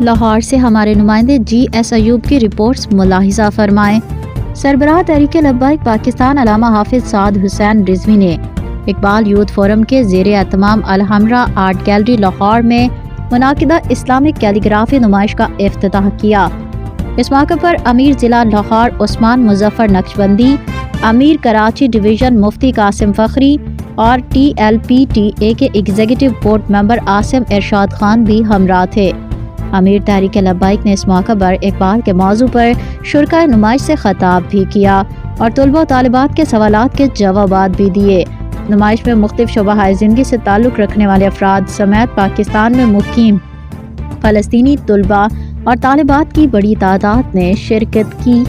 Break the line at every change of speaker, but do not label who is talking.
لاہور سے ہمارے نمائندے جی ایس ایوب کی رپورٹس ملاحظہ فرمائیں۔ سربراہ تحریک لبیک پاکستان علامہ حافظ سعد حسین رضوی نے اقبال یوتھ فورم کے زیر اہتمام الحمرا آرٹ گیلری لاہور میں منعقدہ اسلامک کیلیگرافی نمائش کا افتتاح کیا۔ اس موقع پر امیر ضلع لاہور عثمان مظفر نقشبندی، امیر کراچی ڈویژن مفتی قاسم فخری اور T L P T A کے ایگزیکٹو بورڈ ممبر عاصم ارشاد خان بھی ہمراہ تھے۔ امیر تحریک لبیک نے اس موقع پر اقبال کے موضوع پر شرکائے نمائش سے خطاب بھی کیا اور طلباء و طالبات کے سوالات کے جوابات بھی دیے۔ نمائش میں مختلف شعبہ زندگی سے تعلق رکھنے والے افراد سمیت پاکستان میں مقیم فلسطینی طلباء اور طالبات کی بڑی تعداد نے شرکت کی۔